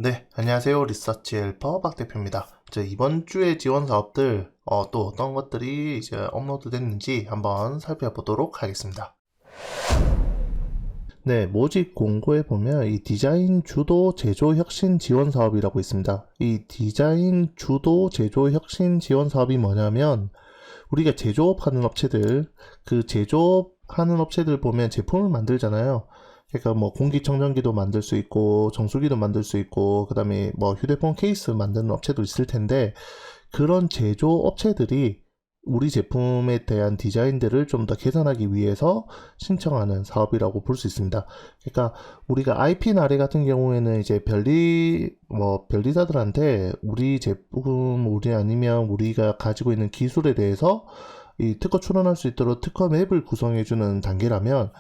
네, 안녕하세요. 리서치 헬퍼 박 대표입니다. 이번 주에 지원 사업들 또 어떤 것들이 이제 업로드 됐는지 한번 살펴보도록 하겠습니다. 네, 모집 공고에 보면 이 디자인 주도 제조 혁신 지원 사업이라고 있습니다. 이 디자인 주도 제조 혁신 지원 사업이 뭐냐면 우리가 제조업하는 업체들, 그 제조업하는 업체들 보면 제품을 만들잖아요. 그러니까 뭐 공기청정기도 만들 수 있고 정수기도 만들 수 있고 그다음에 뭐 휴대폰 케이스 만드는 업체도 있을 텐데 그런 제조 업체들이 우리 제품에 대한 디자인들을 좀 더 개선하기 위해서 신청하는 사업이라고 볼 수 있습니다. 그러니까 우리가 IP 나래 같은 경우에는 이제 변리사들한테 우리 제품, 우리 아니면 우리가 가지고 있는 기술에 대해서 이 특허 출원할 수 있도록 특허 맵을 구성해주는 단계라면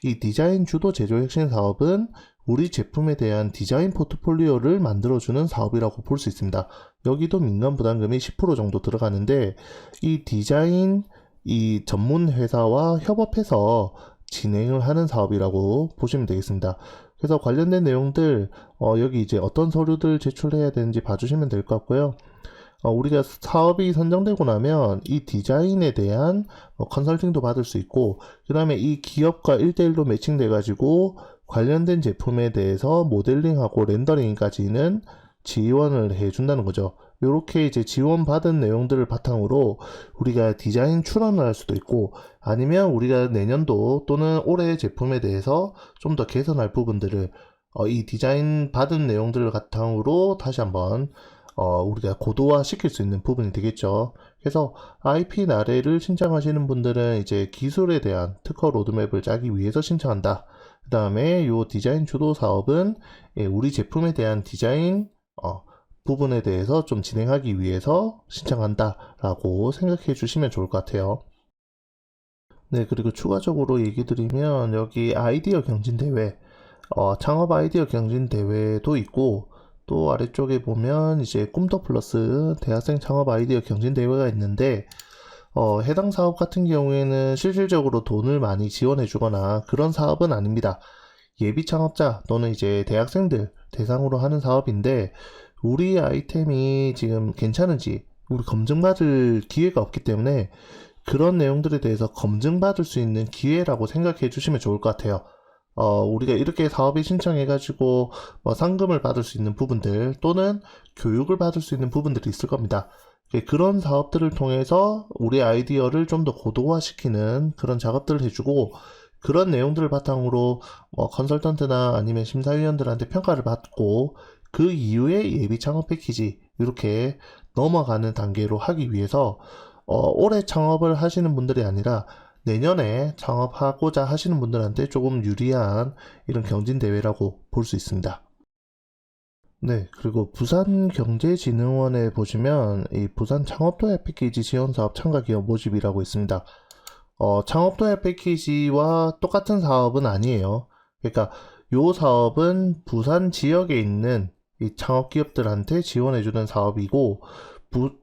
이 디자인 주도 제조 혁신 사업은 우리 제품에 대한 디자인 포트폴리오를 만들어주는 사업이라고 볼 수 있습니다. 여기도 민간 부담금이 10% 정도 들어가는데 이 디자인 이 전문 회사와 협업해서 진행을 하는 사업이라고 보시면 되겠습니다. 그래서 관련된 내용들 여기 이제 어떤 서류들 제출해야 되는지 봐주시면 될 것 같고요. 우리가 사업이 선정되고 나면 이 디자인에 대한 컨설팅도 받을 수 있고 그 다음에 이 기업과 1대1로 매칭돼 가지고 관련된 제품에 대해서 모델링하고 렌더링까지는 지원을 해준다는 거죠. 이렇게 이제 지원받은 내용들을 바탕으로 우리가 디자인 출원을 할 수도 있고 아니면 우리가 내년도 또는 올해 제품에 대해서 좀 더 개선할 부분들을 이 디자인 받은 내용들을 바탕으로 다시 한번 우리가 고도화 시킬 수 있는 부분이 되겠죠. 그래서 IP 나래를 신청하시는 분들은 이제 기술에 대한 특허 로드맵을 짜기 위해서 신청한다. 그 다음에 요 디자인 주도 사업은 우리 제품에 대한 디자인 부분에 대해서 좀 진행하기 위해서 신청한다 라고 생각해 주시면 좋을 것 같아요. 네, 그리고 추가적으로 얘기 드리면 여기 아이디어 경진대회 창업 아이디어 경진대회도 있고 또 아래쪽에 보면 이제 꿈더 플러스 대학생 창업 아이디어 경진대회가 있는데 해당 사업 같은 경우에는 실질적으로 돈을 많이 지원해 주거나 그런 사업은 아닙니다. 예비 창업자 또는 이제 대학생들 대상으로 하는 사업인데 우리 아이템이 지금 괜찮은지 우리 검증받을 기회가 없기 때문에 그런 내용들에 대해서 검증받을 수 있는 기회라고 생각해 주시면 좋을 것 같아요. 우리가 이렇게 사업에 신청해가지고 상금을 받을 수 있는 부분들 또는 교육을 받을 수 있는 부분들이 있을 겁니다. 그런 사업들을 통해서 우리 아이디어를 좀 더 고도화시키는 그런 작업들을 해주고 그런 내용들을 바탕으로 컨설턴트나 아니면 심사위원들한테 평가를 받고 그 이후에 예비 창업 패키지 이렇게 넘어가는 단계로 하기 위해서 올해 창업을 하시는 분들이 아니라 내년에 창업하고자 하시는 분들한테 조금 유리한 이런 경진대회라고 볼 수 있습니다. 네, 그리고 부산경제진흥원에 보시면 이 부산 창업도약 패키지 지원사업 참가기업 모집이라고 있습니다. 창업도약 패키지와 똑같은 사업은 아니에요. 그러니까 요 사업은 부산 지역에 있는 이 창업기업들한테 지원해주는 사업이고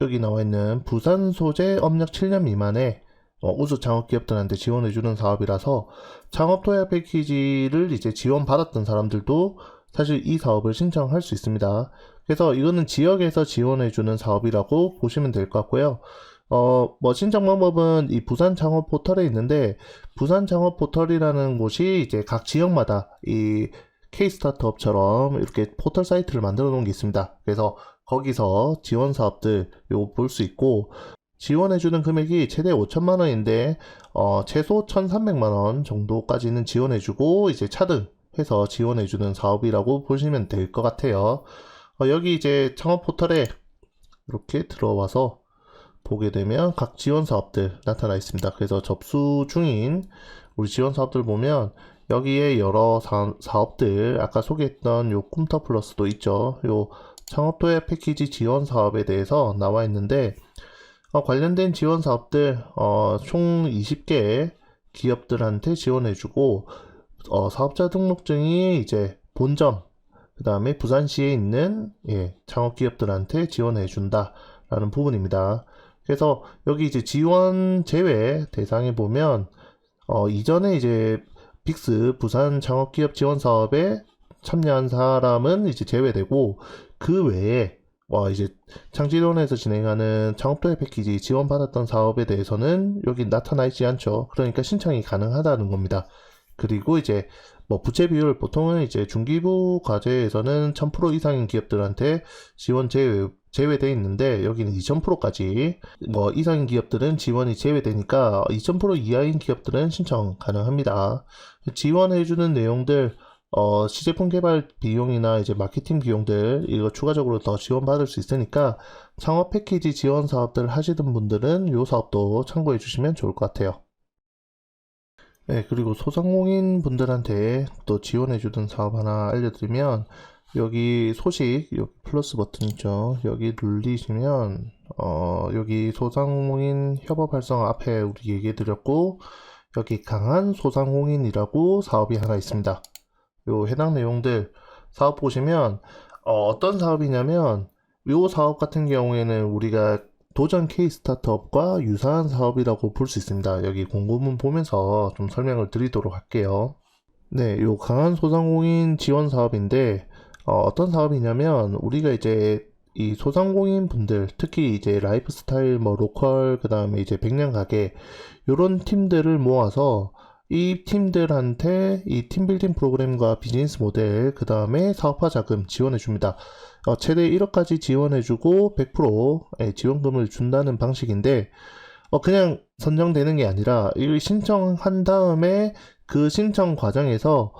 여기 나와 있는 부산 소재 업력 7년 미만의 우수 창업기업들한테 지원해주는 사업이라서 창업도약 패키지를 이제 지원받았던 사람들도 사실 이 사업을 신청할 수 있습니다. 그래서 이거는 지역에서 지원해주는 사업이라고 보시면 될 것 같고요. 신청 방법은 이 부산 창업 포털에 있는데 부산 창업 포털이라는 곳이 이제 각 지역마다 이 K-스타트업처럼 이렇게 포털 사이트를 만들어 놓은 게 있습니다. 그래서 거기서 지원 사업들 요거 볼 수 있고 지원해주는 금액이 최대 5천만 원인데 최소 1,300만 원 정도까지는 지원해주고 이제 차등해서 지원해주는 사업이라고 보시면 될 것 같아요. 여기 이제 창업 포털에 이렇게 들어와서 보게 되면 각 지원 사업들 나타나 있습니다. 그래서 접수 중인 우리 지원 사업들 보면 여기에 여러 사업들 아까 소개했던 요 꿈터 플러스도 있죠. 요 창업도약 패키지 지원 사업에 대해서 나와 있는데 관련된 지원 사업들 총 20개 기업들한테 지원해주고 사업자 등록증이 이제 본점 그 다음에 부산시에 있는 창업기업들한테 지원해준다 라는 부분입니다. 그래서 여기 이제 지원 제외 대상에 보면 이전에 이제 빅스 부산 창업기업 지원 사업에 참여한 사람은 이제 제외되고, 그 외에 이제 창지론에서 진행하는 창업도약 패키지 지원받았던 사업에 대해서는 여기 나타나 있지 않죠. 그러니까 신청이 가능하다는 겁니다. 그리고 이제 부채 비율, 보통은 이제 중기부 과제에서는 1000% 이상인 기업들한테 지원 제외돼 있는데, 여기는 2000%까지 이상인 기업들은 지원이 제외되니까 2000% 이하인 기업들은 신청 가능합니다. 지원해주는 내용들, 시제품 개발 비용이나 이제 마케팅 비용들, 이거 추가적으로 더 지원받을 수 있으니까 창업 패키지 지원 사업들 하시던 분들은 이 사업도 참고해 주시면 좋을 것 같아요. 네, 그리고 소상공인 분들한테 또 지원해주던 사업 하나 알려드리면, 여기 소식, 여기 플러스 버튼 있죠. 여기 눌리시면, 여기 소상공인 협업 활성화 앞에 우리 얘기해드렸고, 여기 강한 소상공인이라고 사업이 하나 있습니다. 요 해당 내용들 사업 보시면, 어떤 사업이냐면, 요 사업 같은 경우에는 우리가 도전 K 스타트업과 유사한 사업이라고 볼 수 있습니다. 여기 공고문 보면서 좀 설명을 드리도록 할게요. 네, 요 강한 소상공인 지원 사업인데, 어떤 사업이냐면, 우리가 이제 이 소상공인 분들, 특히 이제 라이프 스타일, 로컬, 그 다음에 이제 백년 가게, 요런 팀들을 모아서 이 팀들한테 이 팀빌딩 프로그램과 비즈니스 모델, 그 다음에 사업화 자금 지원해 줍니다. 최대 1억까지 지원해주고 100% 지원금을 준다는 방식인데, 그냥 선정되는 게 아니라 이 신청한 다음에 그 신청 과정에서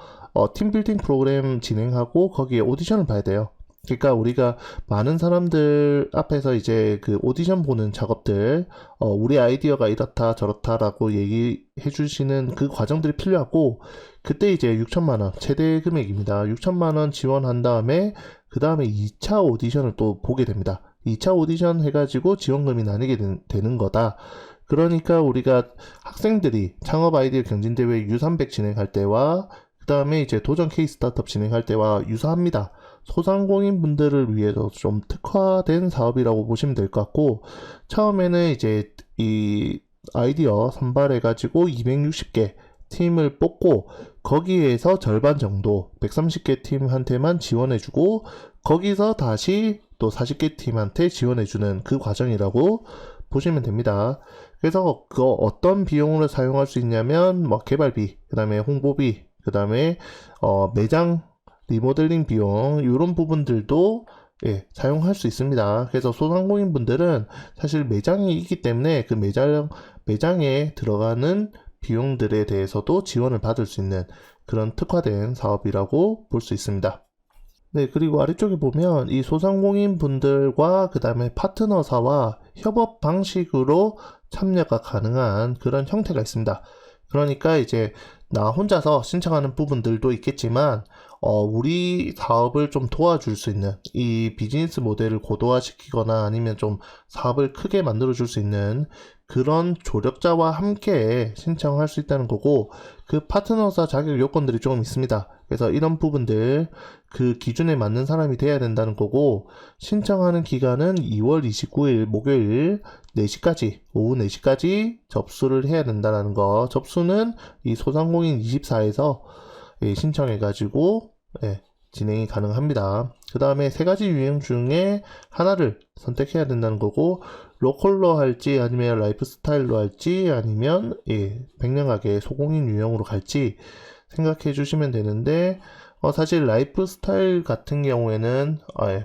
팀빌딩 프로그램 진행하고 거기에 오디션을 봐야 돼요. 그러니까 우리가 많은 사람들 앞에서 이제 그 오디션 보는 작업들, 우리 아이디어가 이렇다 저렇다라고 얘기해 주시는 그 과정들이 필요하고, 그때 이제 6천만 원 최대 금액입니다. 6천만 원 지원한 다음에 그 다음에 2차 오디션을 또 보게 됩니다. 2차 오디션 해가지고 지원금이 나뉘게 되는 거다. 그러니까 우리가 학생들이 창업 아이디어 경진대회 U300 진행할 때와 그 다음에 이제 도전 K 스타트업 진행할 때와 유사합니다. 소상공인 분들을 위해서 좀 특화된 사업이라고 보시면 될 것 같고, 처음에는 이제 이 아이디어 선발해가지고 260개 팀을 뽑고, 거기에서 절반 정도 130개 팀한테만 지원해주고, 거기서 다시 또 40개 팀한테 지원해주는 그 과정이라고 보시면 됩니다. 그래서 그 어떤 비용으로 사용할 수 있냐면 개발비, 그 다음에 홍보비, 그 다음에 매장 리모델링 비용, 이런 부분들도 사용할 수 있습니다. 그래서 소상공인 분들은 사실 매장이 있기 때문에 그 매장에 들어가는 비용들에 대해서도 지원을 받을 수 있는 그런 특화된 사업이라고 볼 수 있습니다. 네, 그리고 아래쪽에 보면 이 소상공인 분들과 그 다음에 파트너사와 협업 방식으로 참여가 가능한 그런 형태가 있습니다. 그러니까 이제 나 혼자서 신청하는 부분들도 있겠지만, 우리 사업을 좀 도와줄 수 있는, 이 비즈니스 모델을 고도화시키거나 아니면 좀 사업을 크게 만들어줄 수 있는 그런 조력자와 함께 신청할 수 있다는 거고, 그 파트너사 자격 요건들이 조금 있습니다. 그래서 이런 부분들, 그 기준에 맞는 사람이 돼야 된다는 거고, 신청하는 기간은 2월 29일 목요일 4시까지, 오후 4시까지 접수를 해야 된다는 거. 접수는 이 소상공인 24에서 신청해가지고 진행이 가능합니다. 그 다음에 3가지 유형 중에 하나를 선택해야 된다는 거고, 로컬로 할지 아니면 라이프 스타일로 할지 아니면 백년가게 소공인 유형으로 갈지 생각해 주시면 되는데, 사실 라이프 스타일 같은 경우에는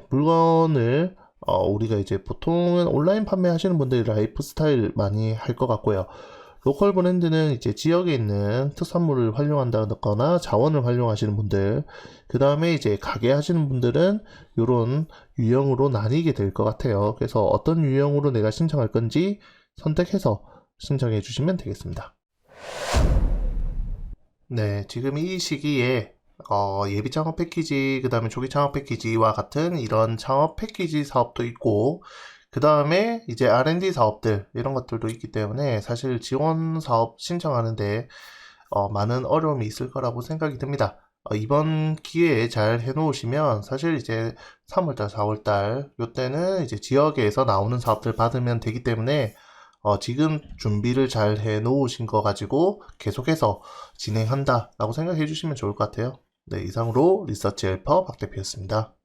물건을 우리가 이제 보통은 온라인 판매하시는 분들이 라이프 스타일 많이 할 것 같고요. 로컬 브랜드는 이제 지역에 있는 특산물을 활용한다거나 자원을 활용하시는 분들, 그 다음에 이제 가게 하시는 분들은 이런 유형으로 나뉘게 될 것 같아요. 그래서 어떤 유형으로 내가 신청할 건지 선택해서 신청해 주시면 되겠습니다. 네, 지금 이 시기에 예비 창업 패키지, 그 다음에 조기 창업 패키지와 같은 이런 창업 패키지 사업도 있고, 그 다음에 이제 R&D 사업들, 이런 것들도 있기 때문에 사실 지원 사업 신청하는데 많은 어려움이 있을 거라고 생각이 듭니다. 이번 기회에 잘 해놓으시면 사실 이제 3월달, 4월달 요때는 이제 지역에서 나오는 사업들 받으면 되기 때문에 지금 준비를 잘 해놓으신 거 가지고 계속해서 진행한다 라고 생각해 주시면 좋을 것 같아요. 네, 이상으로 리서치 헬퍼 박 대표였습니다.